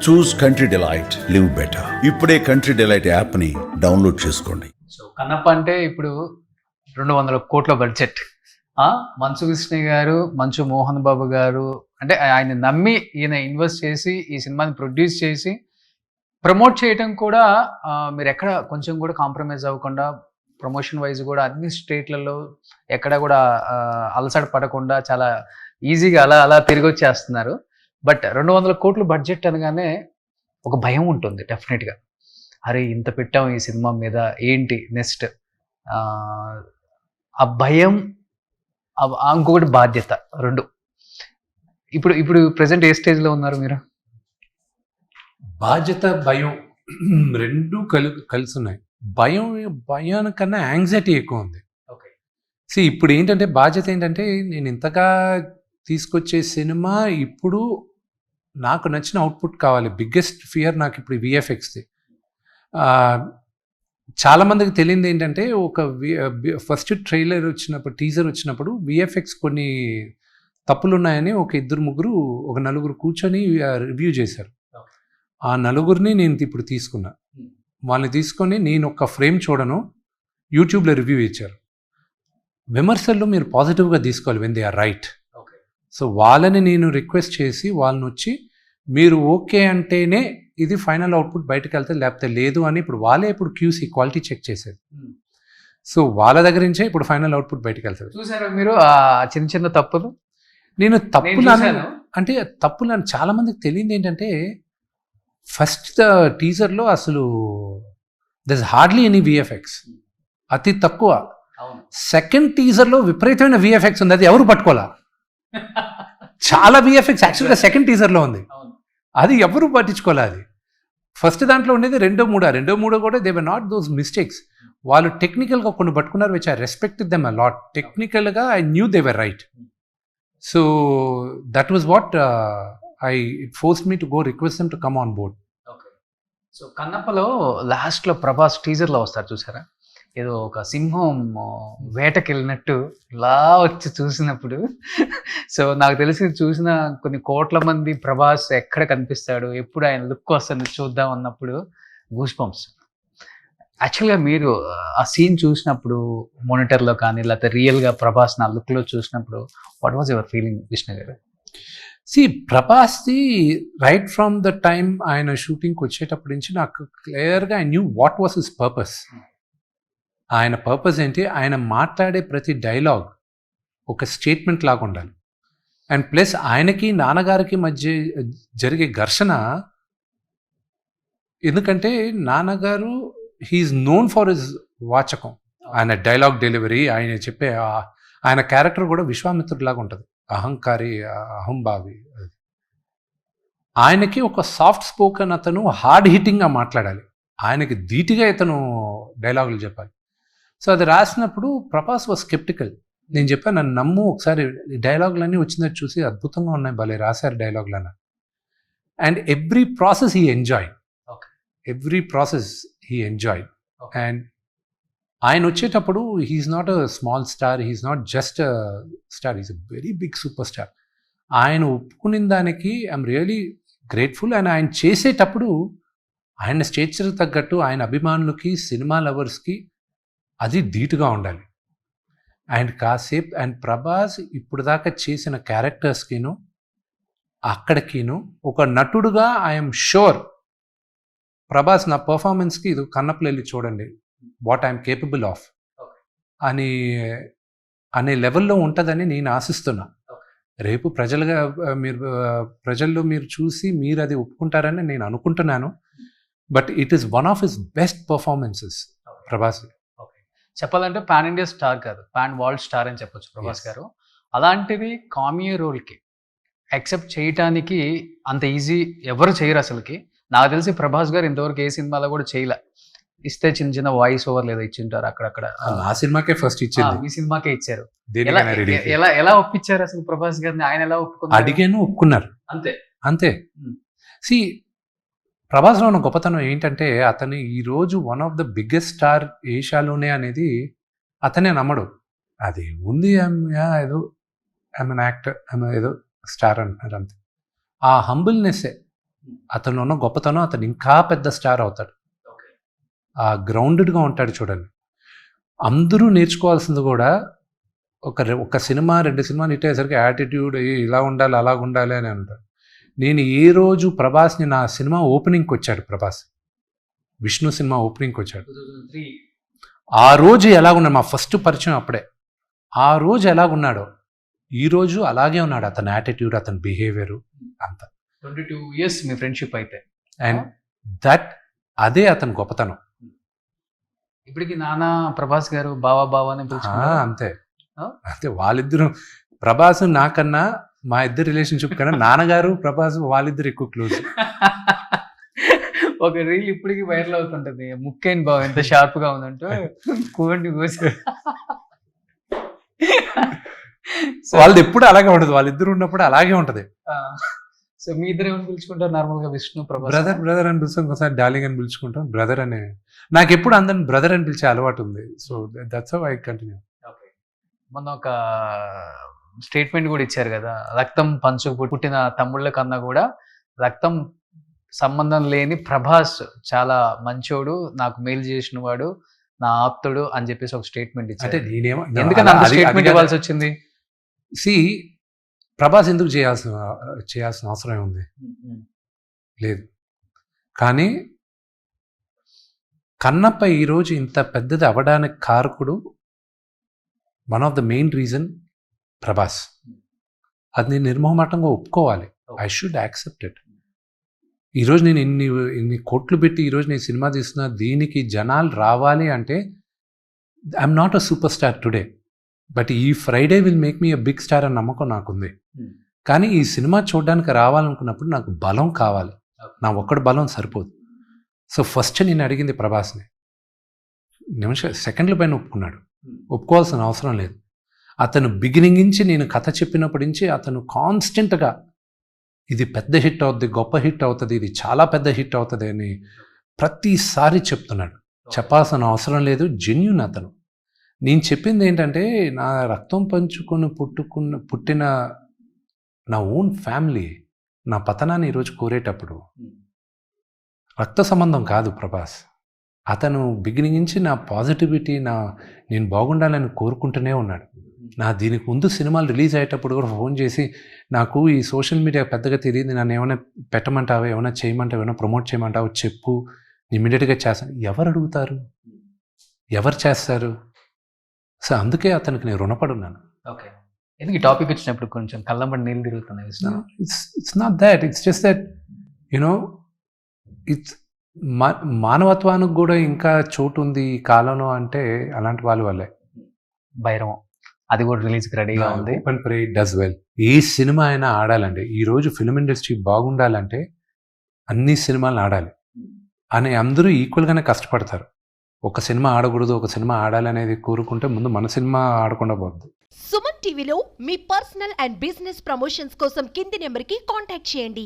చూస్ country delight, live better. ఇప్పుడే country delight app ని download చేసుకోండి. సో కన్నప్ప అంటే ఇప్పుడు 200 కోట్ల బడ్జెట్. మంచు విష్ణు గారు, మంచు మోహన్ బాబు గారు అంటే ఆయన నమ్మి ఈయన ఇన్వెస్ట్ చేసి ఈ సినిమాని ప్రొడ్యూస్ చేసి ప్రమోట్ చేయటం కూడా మీరు ఎక్కడ కొంచెం కూడా కాంప్రమైజ్ అవ్వకుండా ప్రమోషన్ వైజ్ కూడా అన్ని స్టేట్లలో ఎక్కడ కూడా అలసట పడకుండా చాలా ఈజీగా అలా అలా తిరిగి వచ్చేస్తున్నారు. బట్ 200 కోట్ల బడ్జెట్ అనగానే ఒక భయం ఉంటుంది డెఫినెట్గా. అరే ఇంత పెట్టాం ఈ సినిమా మీద, ఏంటి నెక్స్ట్ ఆ భయం, ఇంకొకటి బాధ్యత, రెండు. ఇప్పుడు ఇప్పుడు ప్రెసెంట్ ఏ స్టేజ్లో ఉన్నారు మీరు? బాధ్యత, భయం రెండు కలిసి ఉన్నాయి. భయానికన్నా యాంగ్జైటీ ఎక్కువ ఉంది. ఓకే. ఇప్పుడు ఏంటంటే బాధ్యత ఏంటంటే నేను ఇంతగా తీసుకొచ్చే సినిమా ఇప్పుడు నాకు నచ్చిన అవుట్పుట్ కావాలి. బిగ్గెస్ట్ ఫియర్ నాకు ఇప్పుడు విఎఫ్ఎక్స్ది. చాలామందికి తెలియంది ఏంటంటే ఒక ఫస్ట్ ట్రైలర్ వచ్చినప్పుడు, టీజర్ వచ్చినప్పుడు విఎఫ్ఎక్స్ కొన్ని తప్పులు ఉన్నాయని ఒక నలుగురు కూర్చొని రివ్యూ చేశారు. ఆ నలుగురిని నేను ఇప్పుడు తీసుకున్నా. వాళ్ళని తీసుకొని నేను ఒక ఫ్రేమ్ చూడను, యూట్యూబ్లో రివ్యూ ఇచ్చారు. విమర్శల్లో మీరు పాజిటివ్గా తీసుకోవాలి when they are right. So వాళ్ళని నేను రిక్వెస్ట్ చేసి వాళ్ళని వచ్చి మీరు ఓకే అంటేనే ఇది ఫైనల్ అవుట్పుట్ బయటకు వెళ్తే, లేకపోతే లేదు అని ఇప్పుడు వాళ్ళే ఇప్పుడు క్యూసీ క్వాలిటీ చెక్ చేసేది. సో వాళ్ళ దగ్గర నుంచే ఇప్పుడు ఫైనల్ అవుట్పుట్ బయటకు వెళ్తుంది. చూసారా మీరు చిన్న చిన్న తప్పులు? నేను తప్పులు అంటే తప్పులు అని చాలా మందికి తెలియదు ఏంటంటే, ఫస్ట్ టీజర్లో అసలు there is hardly any VFX, అతి తక్కువ. సెకండ్ టీజర్లో విపరీతమైన విఎఫ్ఎక్స్ ఉంది, అది ఎవరు పట్టుకోవాలా. చాలా విఎఫ్ఎక్స్ యాక్చువల్గా సెకండ్ టీజర్లో ఉంది, అది ఎవరు పట్టించుకోవాలి. అది ఫస్ట్ దాంట్లో ఉండేది రెండో మూడో కూడా they were not those mistakes. వాళ్ళు టెక్నికల్గా కొన్ని పట్టుకున్నారు, which I respected them a lot. టెక్నికల్గా I knew they were right. So that was what it forced me to go request them to come on board. Okay. So కన్నప్పలో లాస్ట్లో ప్రభాస్ టీజర్లో వస్తారు చూసారా, ఏదో ఒక సింహం వేటకి వెళ్ళినట్టు ఇలా వచ్చి చూసినప్పుడు, సో నాకు తెలిసి చూసిన కొన్ని కోట్ల మంది ప్రభాస్ ఎక్కడ కనిపిస్తాడు, ఎప్పుడు ఆయన లుక్ వస్తుంది చూద్దాం అన్నప్పుడు గూస్ బంప్స్. యాక్చువల్గా మీరు ఆ సీన్ చూసినప్పుడు మానిటర్లో కానీ లేకపోతే రియల్గా ప్రభాస్ నా లుక్లో చూసినప్పుడు what was your feeling Vishnu గారు? ప్రభాస్ది రైట్ ఫ్రమ్ ద టైమ్ ఆయన షూటింగ్కి వచ్చేటప్పటి నుంచి నాకు క్లియర్గా I knew what was his purpose. ఆయన పర్పస్ ఏంటి, ఆయన మాట్లాడే ప్రతి డైలాగ్ ఒక స్టేట్మెంట్ లాగా ఉండాలి. అండ్ ప్లస్ ఆయనకి నాన్నగారికి మధ్య జరిగే ఘర్షణ, ఎందుకంటే నాన్నగారు హీఈస్ నోన్ ఫర్ హిజ్ వాచకం, ఆయన డైలాగ్ డెలివరీ, ఆయన చెప్పే ఆయన క్యారెక్టర్ కూడా విశ్వామిత్రుడిలాగా ఉంటుంది, అహంకారి, అహంభావి. ఆయనకి ఒక సాఫ్ట్ స్పోకెన్ అతను హార్డ్ హిట్టింగ్గా మాట్లాడాలి, ఆయనకి ధీటుగా ఇతను డైలాగులు చెప్పాలి. సో అది రాసినప్పుడు ప్రభాస్ వాజ్ స్కెప్టికల్. నేను చెప్పాను, నన్ను నమ్ము, ఒకసారి డైలాగులన్నీ వచ్చిందని చూసి అద్భుతంగా ఉన్నాయి, భలే రాశారు డైలాగులన్న. And every process he enjoyed, and ఆయన వచ్చేటప్పుడు he's not a small star, he's not just a star, he's a very big super star. ఆయన ఒప్పుకునే దానికి ఐఎమ్ రియలీ గ్రేట్ఫుల్. అండ్ ఆయన చేసేటప్పుడు ఆయన స్టేచర్కి తగ్గట్టు ఆయన అభిమానులకి, సినిమా లవర్స్కి అది ధీటుగా ఉండాలి. అండ్ కాసేపు అండ్ ప్రభాస్ ఇప్పుడు దాకా చేసిన క్యారెక్టర్స్కిను అక్కడికిను ఒక నటుడుగా ఐఎమ్ షూర్ ప్రభాస్ నా పర్ఫార్మెన్స్కి ఇది కన్నప్పలో వెళ్ళి చూడండి వాట్ ఐఎమ్ కేపబుల్ ఆఫ్ అనే లెవెల్లో ఉంటుందని నేను ఆశిస్తున్నా. రేపు ప్రజల్లో మీరు చూసి మీరు అది ఒప్పుకుంటారని నేను అనుకుంటున్నాను. But it is one of his best performances Prabhas. చెప్పాలంటే పాన్ ఇండియా స్టార్ కాదు, పాన్ వరల్డ్ స్టార్ అని చెప్పొచ్చు ప్రభాస్ గారు. అలాంటిది కామియో రోల్కి యాక్సెప్ట్ చేయటానికి అంత ఈజీ ఎవరు చేయరు అసలుకి. నాకు తెలిసి ప్రభాస్ గారు ఇంతవరకు ఏ సినిమాలో కూడా చేయలే. ఇస్తే చిన్న చిన్న వాయిస్ ఓవర్ లేదా ఇచ్చింటారు అక్కడక్కడ. ఆ సినిమాకే ఫస్ట్ ఇచ్చింది, ఈ సినిమాకే ఇచ్చారు. ఎలా ఒప్పించారు అసలు ప్రభాస్ గారిని? ఆయన ఎలా ఒప్పుకున్నారు? అడిగాను, ఒప్పుకున్నారు, అంతే. ప్రభాస్లో ఉన్న గొప్పతనం ఏంటంటే అతను ఈరోజు one of the biggest star ఏషియాలోనే అనేది అతనే నమ్మడు. అది ఉంది ఏదో ఐఎమ్ యాక్టర్, ఏదో స్టార్ అంటున్నారు అంతే. ఆ హంబుల్నెస్సే అతను ఉన్న గొప్పతనం అతను ఇంకా పెద్ద స్టార్ అవుతాడు. ఆ గ్రౌండెడ్గా ఉంటాడు చూడండి. అందరూ నేర్చుకోవాల్సింది కూడా ఒక సినిమా 2 సినిమాలు హిట్ అయ్యేసరికి యాటిట్యూడ్ ఇలా ఉండాలి అలా ఉండాలి అని అంటారు. నేను ఏ రోజు ప్రభాస్ని నా సినిమా ఓపెనింగ్కి వచ్చాడు, ప్రభాస్ విష్ణు సినిమా ఓపెనింగ్కి వచ్చాడు. 2003. ఆ రోజు ఎలాగున్నాడు, మా ఫస్ట్ పరిచయం అప్పుడే. ఆ రోజు ఎలాగున్నాడో ఈ రోజు అలాగే ఉన్నాడు. అతని యాటిట్యూడ్, అతని బిహేవియర్ అంతా. 22 years మీ ఫ్రెండ్షిప్ అయితే. అండ్ అదే అతని గొప్పతనం. ఇప్పటికి నాన్న ప్రభాస్ గారు బావా బావా అని పిలుచుకుంటారా? అంతే ఆ? అంతే. వాళ్ళిద్దరు, ప్రభాస్ నాకన్నా మా ఇద్దరు రిలేషన్షిప్ కన్నా నాన్నగారు ప్రభాస్ వాళ్ళిద్దరు ఎక్కువ క్లోజ్. ఒక రీల్ ఇప్పటికి వైరల్ అవుతుంటది, ముక్కైన బావ ఎంత షార్ప్ గా ఉందంటే కోడిని కోసి. వాళ్ళది ఎప్పుడు అలాగే ఉండదు, వాళ్ళిద్దరు ఉన్నప్పుడు అలాగే ఉంటది. సో మీ ఇద్దరు ఏమని పిలుచుకుంటారు నార్మల్ గా? విష్ణు ప్రభాస్ బ్రదర్ అని పిలుస్తాం, ఒకసారి డార్లింగ్ అని పిలుచుకుంటాం. బ్రదర్ అనే నాకు ఎప్పుడు అందరిని బ్రదర్ అని పిలిచే అలవాటు ఉంది. So that's how I continue. మొన్న ఒక స్టేట్మెంట్ కూడా ఇచ్చారు కదా, రక్తం పంచు పుట్టిన తమ్ముళ్ళ కన్నా కూడా రక్తం సంబంధం లేని ప్రభాస్ చాలా మంచోడు, నాకు మేలు చేసిన వాడు, నా ఆప్తుడు అని చెప్పేసి ఒక స్టేట్మెంట్ అంటే ఇచ్చారు. నేనేమో ఎందుకని అంత స్టేట్మెంట్ ఇవ్వాల్సి వచ్చింది? ప్రభాస్ ఎందుకు చేయాల్సిన అవసరం ఉంది? లేదు. కానీ కన్నప్ప ఈరోజు ఇంత పెద్దది అవ్వడానికి కారకుడు, one of the main reason Prabhas. అది నేను నిర్మోహమాటంగా ఒప్పుకోవాలి. I should accept it. ఈరోజు నేను ఇన్ని కోట్లు పెట్టి ఈరోజు నేను సినిమా తీస్తున్నా, దీనికి జనాలు రావాలి అంటే I'm not a super star today, but ఈ Friday will make me a big star అని నమ్మకం నాకుంది. కానీ ఈ సినిమా చూడడానికి రావాలనుకున్నప్పుడు నాకు బలం కావాలి. నా ఒక్కడి బలం సరిపోదు. సో ఫస్ట్ నేను అడిగింది ప్రభాస్ని. సెకండ్ల పైన ఒప్పుకున్నాడు. ఒప్పుకోవాల్సిన అవసరం లేదు. అతను బిగినింగ్ నుంచి, నేను కథ చెప్పినప్పటి నుంచి అతను కాన్స్టెంట్గా ఇది పెద్ద హిట్ అవుతుంది, గొప్ప హిట్ అవుతుంది, ఇది చాలా పెద్ద హిట్ అవుతుంది అని ప్రతిసారి చెప్తున్నాడు. చెప్పాల్సిన అవసరం లేదు. జెన్యూన్ అతను. నేను చెప్పింది ఏంటంటే, నా రక్తం పంచుకొని పుట్టిన నా ఓన్ ఫ్యామిలీ నా పతనాన్ని ఈరోజు కోరేటప్పుడు రక్త సంబంధం కాదు ప్రభాస్. అతను బిగినింగ్ నుంచి నా పాజిటివిటీ, నేను బాగుండాలని కోరుకుంటూనే ఉన్నాడు. నా దీనికి ముందు సినిమాలు రిలీజ్ అయ్యేటప్పుడు కూడా ఫోన్ చేసి, నాకు ఈ సోషల్ మీడియా పెద్దగా తెలియదు, నన్ను ఏమైనా పెట్టమంటావా, ఏమైనా చేయమంటావు, ఏమైనా ప్రమోట్ చేయమంటావు చెప్పు, ఇమ్మీడియట్గా చేస్తాను. ఎవరు అడుగుతారు, ఎవరు చేస్తారు? సో అందుకే అతనికి నేను రుణపడున్నాను. ఓకే, ఎందుకు ఈ టాపిక్ వచ్చినప్పుడు కొంచెం కళ్ళంబడి నీళ్ళు తిరుగుతున్నాయి? It's not that, it's just that you know it's మానవత్వానికి కూడా ఇంకా చోటు ఉంది ఈ కాలంలో అంటే అలాంటి వాళ్ళ వల్లే. భైరవం అది కూడా రిలీజ్కి రెడీగా ఉంది. Open pray does well. A cinema అయినా ఆడాలంటే, ఈరోజు ఫిల్మ్ ఇండస్ట్రీ బాగుండాలంటే అన్ని సినిమాలు ఆడాలి అని అందరూ ఈక్వల్గానే కష్టపడతారు. ఒక సినిమా ఆడకూడదు, ఒక సినిమా ఆడాలనేది కోరుకుంటే ముందు మన సినిమా ఆడకుండా పోద్ది. సుమన్ టీవీలో మీ పర్సనల్ అండ్ బిజినెస్ ప్రమోషన్స్ కోసం కింది నెంబర్కి కాంటాక్ట్ చేయండి.